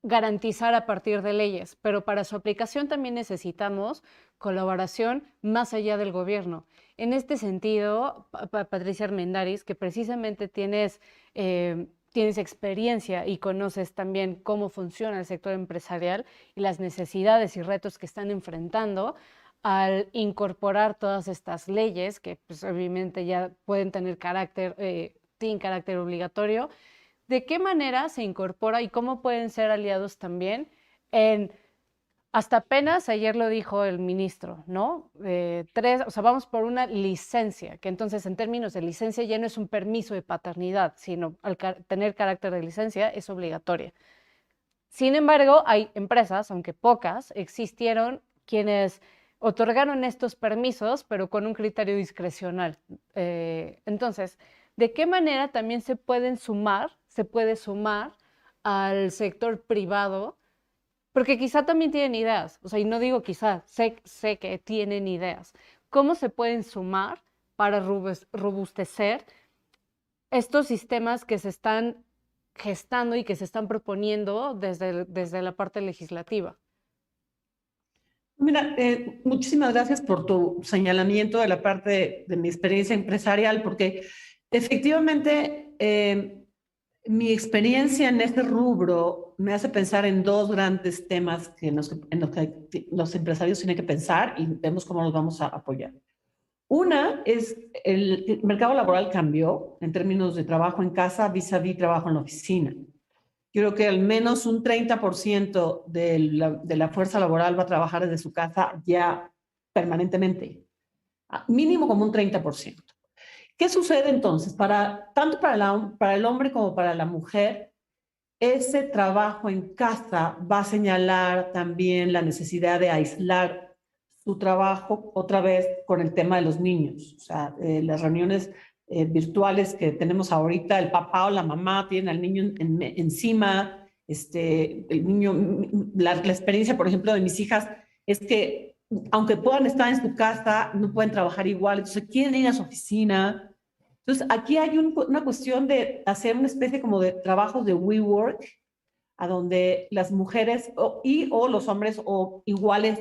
garantizar a partir de leyes, pero para su aplicación también necesitamos colaboración más allá del gobierno. En este sentido, Patricia Armendáriz, que precisamente tienes experiencia y conoces también cómo funciona el sector empresarial y las necesidades y retos que están enfrentando al incorporar todas estas leyes, que pues, obviamente ya pueden tener tienen carácter obligatorio. ¿De qué manera se incorpora y cómo pueden ser aliados también hasta apenas ayer lo dijo el ministro, ¿no? Vamos por una licencia, que entonces en términos de licencia ya no es un permiso de paternidad, sino al tener carácter de licencia es obligatoria. Sin embargo, hay empresas, aunque pocas, existieron quienes otorgaron estos permisos, pero con un criterio discrecional. Entonces, ¿de qué manera también se puede sumar al sector privado? Porque quizá también tienen ideas, o sea, y no digo quizá, sé que tienen ideas. ¿Cómo se pueden sumar para robustecer estos sistemas que se están gestando y que se están proponiendo desde la parte legislativa? Mira, muchísimas gracias por tu señalamiento de la parte de mi experiencia empresarial, porque efectivamente mi experiencia en este rubro me hace pensar en 2 grandes temas en los que los empresarios tienen que pensar y vemos cómo los vamos a apoyar. Una es el mercado laboral cambió en términos de trabajo en casa vis-a-vis trabajo en la oficina. Creo que al menos un 30% de la fuerza laboral va a trabajar desde su casa ya permanentemente. Mínimo como un 30%. ¿Qué sucede entonces? Tanto para el hombre como para la mujer, ese trabajo en casa va a señalar también la necesidad de aislar su trabajo otra vez con el tema de los niños. O sea, las reuniones virtuales que tenemos ahorita, el papá o la mamá tienen al niño encima, el niño, la experiencia, por ejemplo, de mis hijas es que aunque puedan estar en su casa, no pueden trabajar igual, entonces quieren ir a su oficina. Entonces, aquí hay una cuestión de hacer una especie como de trabajos de WeWork, a donde las mujeres o los hombres o iguales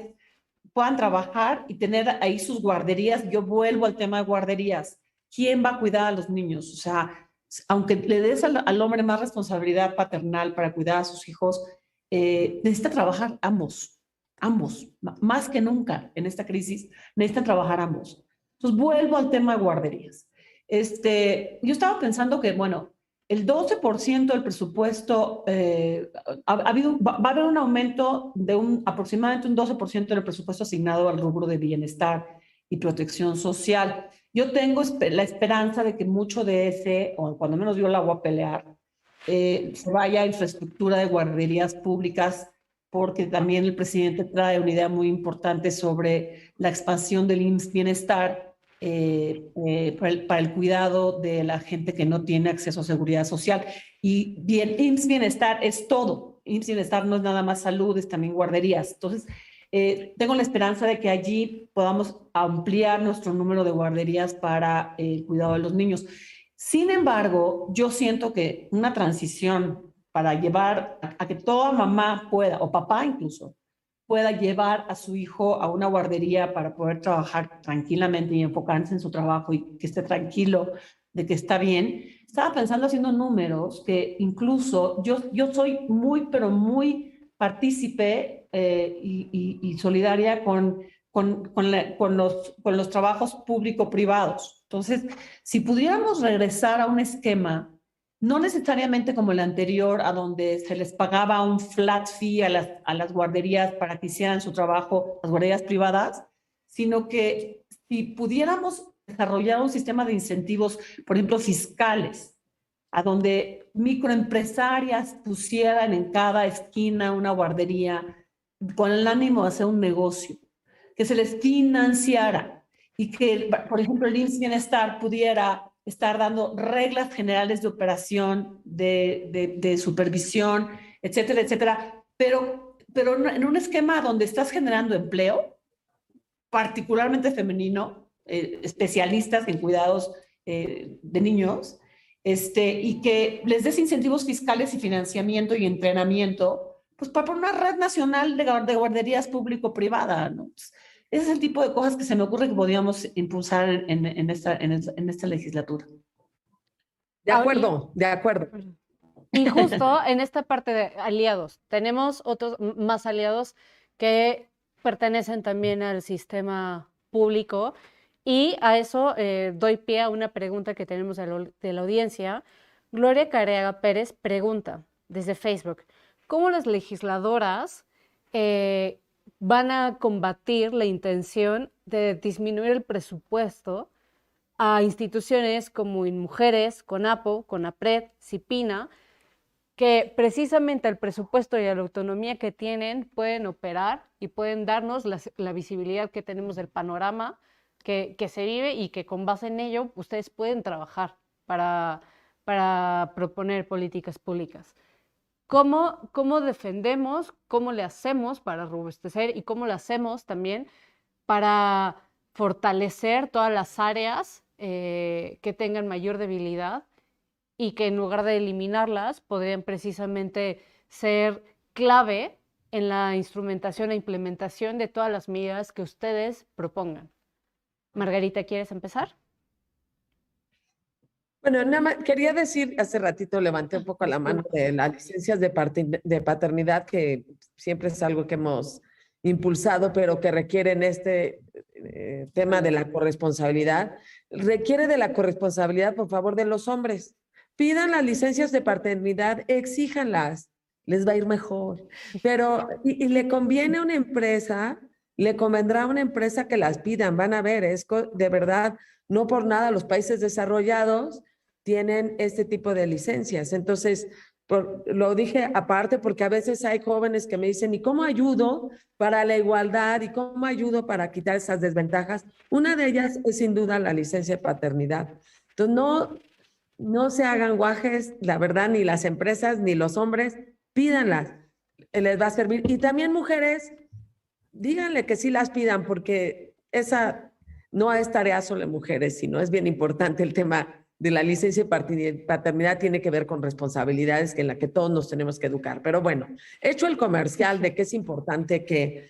puedan trabajar y tener ahí sus guarderías. Yo vuelvo al tema de guarderías. ¿Quién va a cuidar a los niños? O sea, aunque le des al hombre más responsabilidad paternal para cuidar a sus hijos, necesita trabajar ambos, más que nunca en esta crisis, necesitan trabajar ambos. Entonces, vuelvo al tema de guarderías. Yo estaba pensando que, bueno, el 12% del presupuesto, va a haber un aumento de aproximadamente un 12% del presupuesto asignado al rubro de bienestar y protección social. Yo tengo la esperanza de que mucho de ese, o cuando menos yo la voy a pelear, se vaya a infraestructura de guarderías públicas, porque también el presidente trae una idea muy importante sobre la expansión del IMSS Bienestar para el cuidado de la gente que no tiene acceso a seguridad social. Y bien, IMSS Bienestar es todo. IMSS Bienestar no es nada más salud, es también guarderías. Entonces, tengo la esperanza de que allí podamos ampliar nuestro número de guarderías para el cuidado de los niños. Sin embargo, yo siento que una transición para llevar a que toda mamá pueda, o papá incluso, pueda llevar a su hijo a una guardería para poder trabajar tranquilamente y enfocarse en su trabajo y que esté tranquilo de que está bien. Estaba pensando haciendo números que incluso yo soy muy, pero muy partícipe y solidaria con los trabajos público-privados. Entonces, si pudiéramos regresar a un esquema, no necesariamente como el anterior, a donde se les pagaba un flat fee a las guarderías para que hicieran su trabajo, las guarderías privadas, sino que si pudiéramos desarrollar un sistema de incentivos, por ejemplo, fiscales, a donde microempresarias pusieran en cada esquina una guardería con el ánimo de hacer un negocio, que se les financiara y que, por ejemplo, el IMSS Bienestar pudiera estar dando reglas generales de operación, de supervisión, etcétera, etcétera, pero en un esquema donde estás generando empleo, particularmente femenino, especialistas en cuidados de niños, y que les des incentivos fiscales y financiamiento y entrenamiento, pues para una red nacional de guarderías público-privada, ¿no? Pues, ese es el tipo de cosas que se me ocurre que podríamos impulsar en esta legislatura. De Ah, acuerdo, de acuerdo. Y justo en esta parte de aliados, tenemos otros más aliados que pertenecen también al sistema público y a eso doy pie a una pregunta que tenemos de la audiencia. Gloria Careaga Pérez pregunta desde Facebook, ¿cómo las legisladoras van a combatir la intención de disminuir el presupuesto a instituciones como InMujeres, CONAPO, CONAPRED, CIPINA, que precisamente el presupuesto y la autonomía que tienen pueden operar y pueden darnos la visibilidad que tenemos del panorama que se vive y que con base en ello ustedes pueden trabajar para proponer políticas públicas? ¿Cómo defendemos, cómo le hacemos para robustecer y cómo le hacemos también para fortalecer todas las áreas que tengan mayor debilidad y que en lugar de eliminarlas podrían precisamente ser clave en la instrumentación e implementación de todas las medidas que ustedes propongan? Margarita, ¿quieres empezar? Bueno, nada más quería decir, hace ratito levanté un poco la mano de las licencias de paternidad, que siempre es algo que hemos impulsado, pero que requieren este tema de la corresponsabilidad. Requiere de la corresponsabilidad, por favor, de los hombres. Pidan las licencias de paternidad, exíjanlas, les va a ir mejor. Pero, y le conviene a una empresa, le convendrá a una empresa que las pidan, van a ver, es de verdad, no por nada los países desarrollados tienen este tipo de licencias. Entonces, lo dije aparte porque a veces hay jóvenes que me dicen, ¿y cómo ayudo para la igualdad? ¿Y cómo ayudo para quitar esas desventajas? Una de ellas es sin duda la licencia de paternidad. Entonces, no se hagan guajes, la verdad, ni las empresas ni los hombres, pídanlas, les va a servir. Y también mujeres, díganle que sí las pidan, porque esa no es tarea solo de mujeres, sino es bien importante el tema de la licencia de paternidad, tiene que ver con responsabilidades en las que todos nos tenemos que educar. Pero bueno, hecho el comercial de que es importante que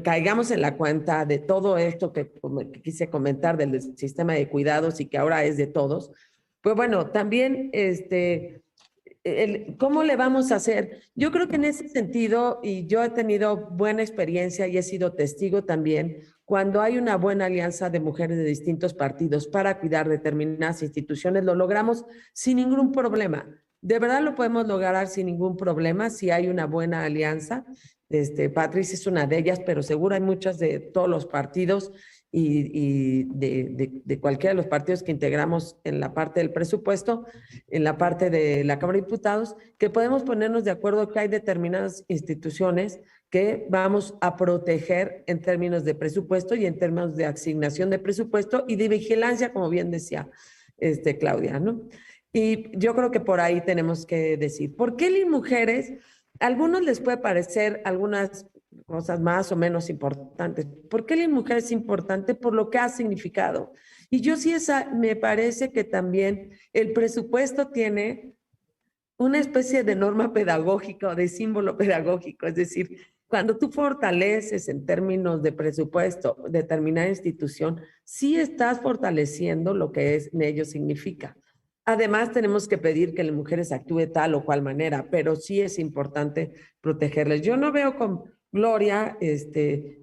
caigamos en la cuenta de todo esto que quise comentar del sistema de cuidados y que ahora es de todos, pues bueno, también ¿cómo le vamos a hacer? Yo creo que en ese sentido, y yo he tenido buena experiencia y he sido testigo también, cuando hay una buena alianza de mujeres de distintos partidos para cuidar determinadas instituciones, lo logramos sin ningún problema. De verdad lo podemos lograr sin ningún problema si hay una buena alianza. Patricia es una de ellas, pero seguro hay muchas de todos los partidos y de cualquiera de los partidos que integramos en la parte del presupuesto, en la parte de la Cámara de Diputados, que podemos ponernos de acuerdo que hay determinadas instituciones que vamos a proteger en términos de presupuesto y en términos de asignación de presupuesto y de vigilancia, como bien decía Claudia, ¿no? Y yo creo que por ahí tenemos que decir, ¿por qué las mujeres? A algunos les puede parecer algunas cosas más o menos importantes. ¿Por qué la mujer es importante? Por lo que ha significado. Y yo sí me parece que también el presupuesto tiene una especie de norma pedagógica o de símbolo pedagógico, es decir, cuando tú fortaleces en términos de presupuesto determinada institución, sí estás fortaleciendo lo que ello significa. Además, tenemos que pedir que las mujeres actúen tal o cual manera, pero sí es importante protegerles. Yo no veo con Gloria,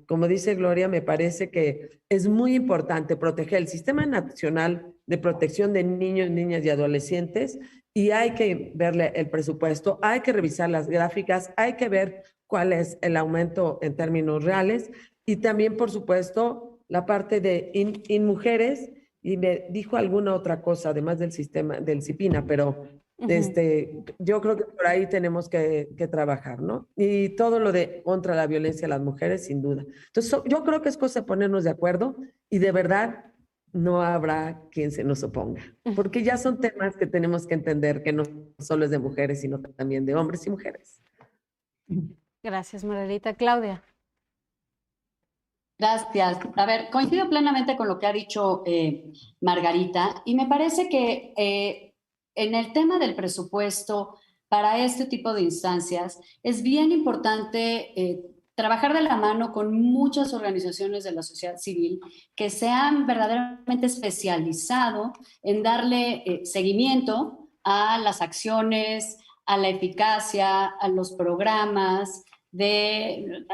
como dice Gloria, me parece que es muy importante proteger el Sistema Nacional de Protección de Niños, Niñas y Adolescentes, y hay que verle el presupuesto, hay que revisar las gráficas, hay que ver cuál es el aumento en términos reales, y también, por supuesto, la parte de mujeres, y me dijo alguna otra cosa, además del sistema, del CIPINA, pero yo creo que por ahí tenemos que trabajar, ¿no? Y todo lo de contra la violencia a las mujeres, sin duda. Entonces, yo creo que es cosa de ponernos de acuerdo y de verdad no habrá quien se nos oponga, porque ya son temas que tenemos que entender que no solo es de mujeres, sino también de hombres y mujeres. Gracias, Margarita. Claudia. Gracias. A ver, coincido plenamente con lo que ha dicho Margarita, y me parece que en el tema del presupuesto para este tipo de instancias es bien importante trabajar de la mano con muchas organizaciones de la sociedad civil que se han verdaderamente especializado en darle seguimiento a las acciones, a la eficacia, a los programas de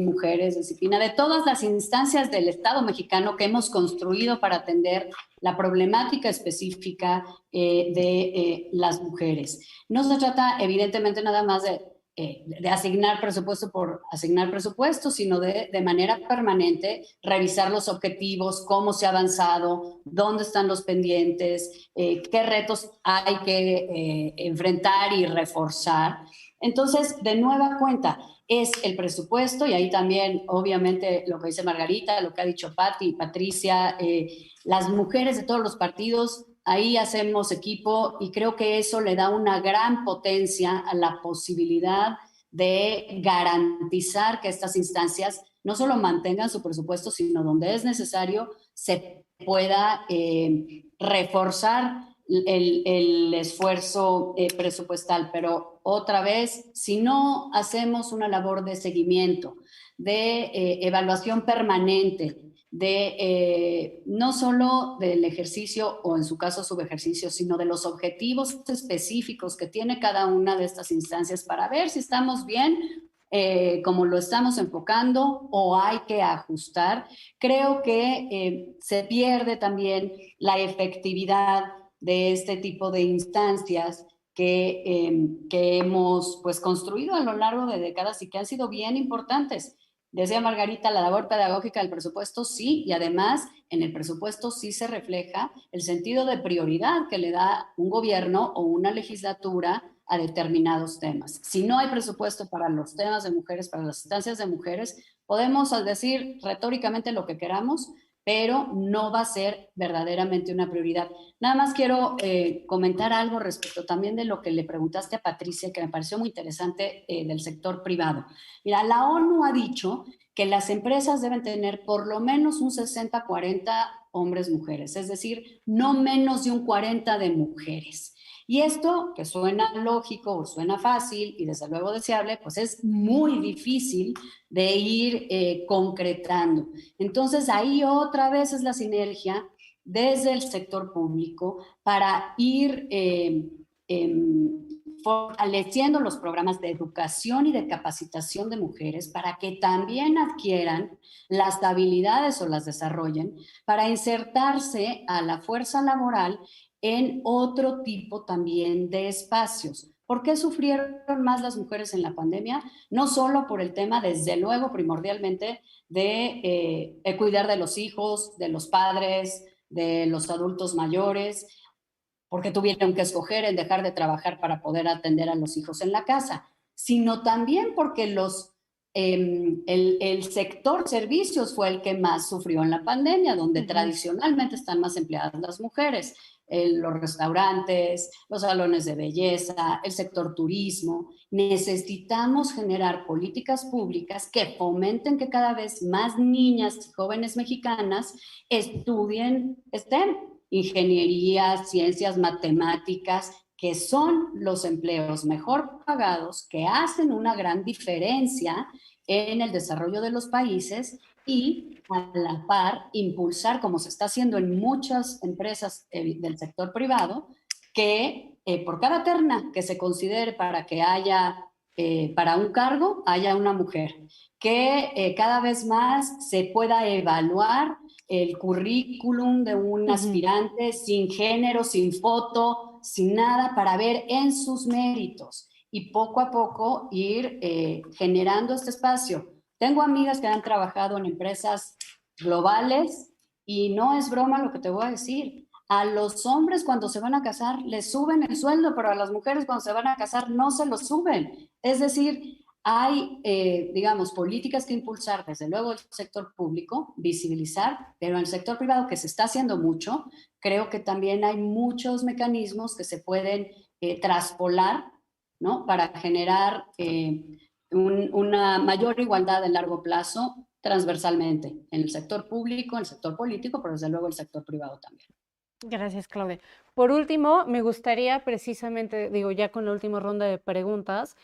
mujeres, de CIPINA, de todas las instancias del Estado mexicano que hemos construido para atender la problemática específica de las mujeres. No se trata, evidentemente, nada más de asignar presupuesto por asignar presupuesto, sino de manera permanente revisar los objetivos, cómo se ha avanzado, dónde están los pendientes, qué retos hay que enfrentar y reforzar. Entonces, de nueva cuenta, es el presupuesto, y ahí también, obviamente, lo que dice Margarita, lo que ha dicho Patti, Patricia, las mujeres de todos los partidos, ahí hacemos equipo, y creo que eso le da una gran potencia a la posibilidad de garantizar que estas instancias no solo mantengan su presupuesto, sino donde es necesario se pueda reforzar el esfuerzo presupuestal. Pero otra vez, si no hacemos una labor de seguimiento, de evaluación permanente, de no solo del ejercicio o en su caso subejercicio, sino de los objetivos específicos que tiene cada una de estas instancias para ver si estamos bien, como lo estamos enfocando, o hay que ajustar, creo que se pierde también la efectividad de este tipo de instancias que hemos pues construido a lo largo de décadas y que han sido bien importantes. Decía Margarita, la labor pedagógica del presupuesto sí, y además en el presupuesto sí se refleja el sentido de prioridad que le da un gobierno o una legislatura a determinados temas. Si no hay presupuesto para los temas de mujeres, para las instancias de mujeres, podemos decir retóricamente lo que queramos, pero no va a ser verdaderamente una prioridad. Nada más quiero comentar algo respecto también de lo que le preguntaste a Patricia, que me pareció muy interesante, del sector privado. Mira, la ONU ha dicho que las empresas deben tener por lo menos un 60-40 hombres-mujeres, es decir, no menos de un 40 de mujeres. Y esto, que suena lógico o suena fácil y desde luego deseable, pues es muy difícil de ir concretando. Entonces ahí otra vez es la sinergia desde el sector público para ir fortaleciendo los programas de educación y de capacitación de mujeres para que también adquieran las habilidades o las desarrollen para insertarse a la fuerza laboral en otro tipo también de espacios. ¿Por qué sufrieron más las mujeres en la pandemia? No solo por el tema, desde luego, primordialmente, de cuidar de los hijos, de los padres, de los adultos mayores, porque tuvieron que escoger en dejar de trabajar para poder atender a los hijos en la casa, sino también porque el sector servicios fue el que más sufrió en la pandemia, donde tradicionalmente están más empleadas las mujeres. los restaurantes, los salones de belleza, el sector turismo. Necesitamos generar políticas públicas que fomenten que cada vez más niñas y jóvenes mexicanas estudien STEM, ingeniería, ciencias, matemáticas, que son los empleos mejor pagados, que hacen una gran diferencia en el desarrollo de los países y a la par impulsar, como se está haciendo en muchas empresas del sector privado, que por cada terna que se considere para que haya, para un cargo, haya una mujer, que cada vez más se pueda evaluar el currículum de un aspirante sin género, sin foto, sin nada, para ver en sus méritos y poco a poco ir generando este espacio. Tengo amigas que han trabajado en empresas globales y no es broma lo que te voy a decir. A los hombres cuando se van a casar les suben el sueldo, pero a las mujeres cuando se van a casar no se lo suben. Es decir, hay, digamos, políticas que impulsar, desde luego el sector público, visibilizar, pero en el sector privado, que se está haciendo mucho, creo que también hay muchos mecanismos que se pueden traspolar, ¿no? Para generar una mayor igualdad a largo plazo transversalmente en el sector público, en el sector político, pero desde luego el sector privado también. Gracias, Claudia. Por último, me gustaría precisamente, digo, ya con la última ronda de preguntas,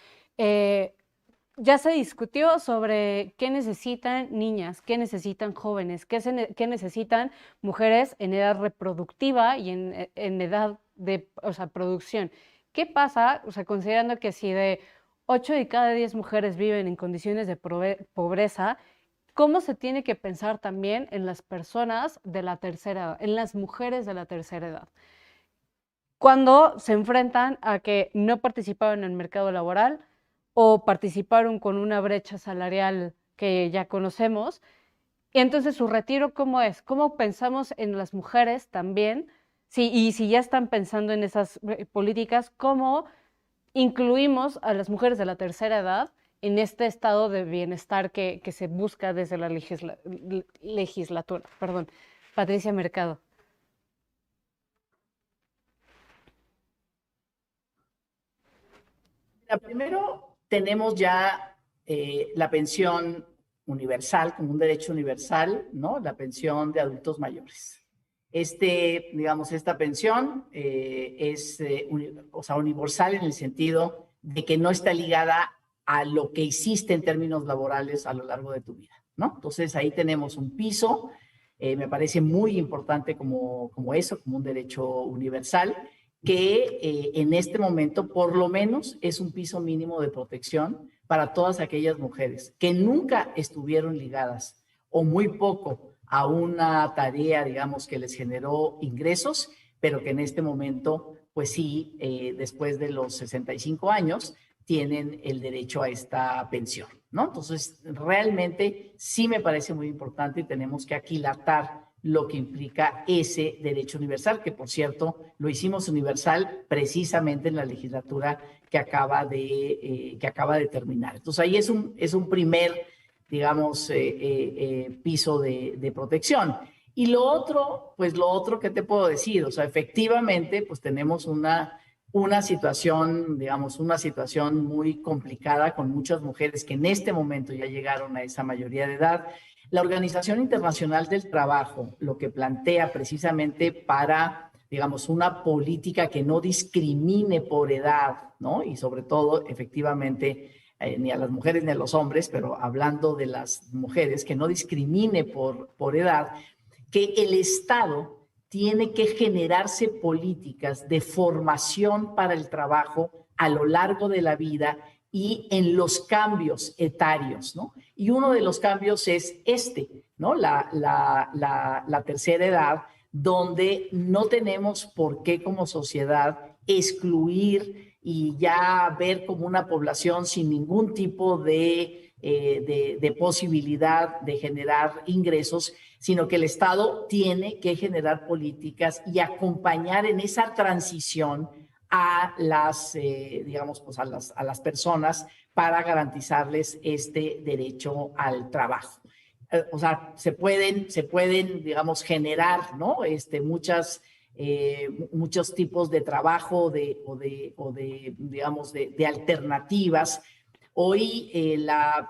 ya se discutió sobre qué necesitan niñas, qué necesitan jóvenes, qué necesitan mujeres en edad reproductiva y en edad de, o sea, producción. ¿Qué pasa, o sea, considerando que si de 8 de cada 10 mujeres viven en condiciones de pobreza, cómo se tiene que pensar también en las personas de la tercera edad, en las mujeres de la tercera edad? Cuando se enfrentan a que no participaron en el mercado laboral o participaron con una brecha salarial que ya conocemos, y entonces su retiro, ¿cómo es? ¿Cómo pensamos en las mujeres también? Sí, y si ya están pensando en esas políticas, ¿cómo incluimos a las mujeres de la tercera edad en este estado de bienestar que se busca desde la legislatura? Perdón, Patricia Mercado. Primero, tenemos ya la pensión universal, como un derecho universal, ¿no? La pensión de adultos mayores. Digamos, esta pensión es o sea, universal en el sentido de que no está ligada a lo que hiciste en términos laborales a lo largo de tu vida, ¿no? Entonces, ahí tenemos un piso, me parece muy importante como eso, como un derecho universal, que en este momento por lo menos es un piso mínimo de protección para todas aquellas mujeres que nunca estuvieron ligadas o muy poco a una tarea, digamos, que les generó ingresos, pero que en este momento, pues sí, después de los 65 años, tienen el derecho a esta pensión, ¿no? Entonces, realmente sí me parece muy importante y tenemos que aquilatar lo que implica ese derecho universal, que por cierto lo hicimos universal precisamente en la legislatura que acaba de terminar. Entonces ahí es un primer, digamos, piso de protección. Y lo otro, pues lo otro que te puedo decir, o sea, efectivamente, pues tenemos una situación, digamos, una situación muy complicada con muchas mujeres que en este momento ya llegaron a esa mayoría de edad. La Organización Internacional del Trabajo lo que plantea precisamente para, digamos, una política que no discrimine por edad, ¿no? Y sobre todo, efectivamente, ni a las mujeres ni a los hombres, pero hablando de las mujeres, que no discrimine por edad, que el Estado tiene que generarse políticas de formación para el trabajo a lo largo de la vida y en los cambios etarios, ¿no? Y uno de los cambios es ¿no? La tercera edad, donde no tenemos por qué como sociedad excluir y ya ver como una población sin ningún tipo de posibilidad de generar ingresos, sino que el Estado tiene que generar políticas y acompañar en esa transición a las, digamos, pues a las personas para garantizarles este derecho al trabajo. O sea, se pueden, digamos, generar, ¿no? Muchas muchos tipos de trabajo digamos, de alternativas. Hoy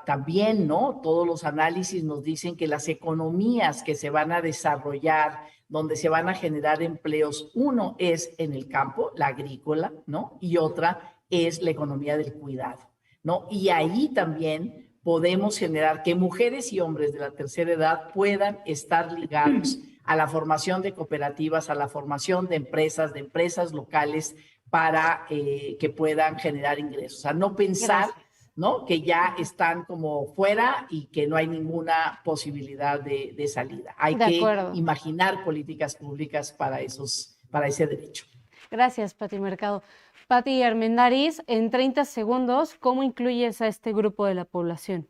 también, ¿no? Todos los análisis nos dicen que las economías que se van a desarrollar, donde se van a generar empleos, uno es en el campo, la agrícola, ¿no? Y otra es la economía del cuidado, ¿no? Y ahí también podemos generar que mujeres y hombres de la tercera edad puedan estar ligados a la formación de cooperativas, a la formación de empresas locales para que puedan generar ingresos. O sea, no pensar, ¿no? Que ya están como fuera y que no hay ninguna posibilidad de salida. Hay que imaginar políticas públicas para ese derecho. Gracias, Pati Mercado. Pati Armendáriz, en 30 segundos, ¿cómo incluyes a este grupo de la población?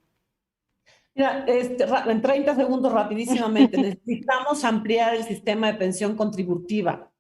Mira, en 30 segundos rapidísimamente, necesitamos ampliar el sistema de pensión contributiva.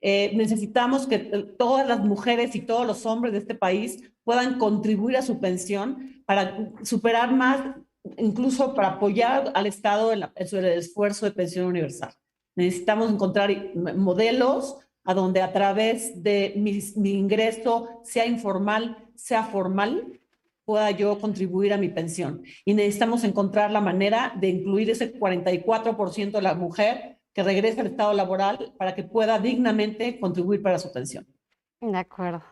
Necesitamos que todas las mujeres y todos los hombres de este país puedan contribuir a su pensión para superar más, incluso para apoyar al Estado en el esfuerzo de pensión universal. Necesitamos encontrar modelos a donde a través de mi ingreso, sea informal, sea formal, pueda yo contribuir a mi pensión. Y necesitamos encontrar la manera de incluir ese 44% de la mujer que regrese al estado laboral para que pueda dignamente contribuir para su pensión. De acuerdo.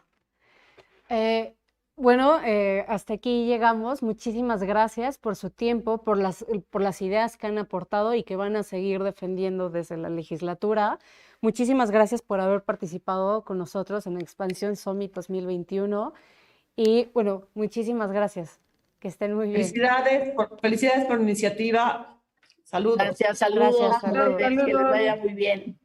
Bueno, hasta aquí llegamos. Muchísimas gracias por su tiempo, por las ideas que han aportado y que van a seguir defendiendo desde la legislatura. Muchísimas gracias por haber participado con nosotros en Expansión Summit 2021. Y bueno, muchísimas gracias. Que estén muy bien. Felicidades por la iniciativa. Saludos. Gracias, saludos. Gracias, saludos. Que les vaya muy bien.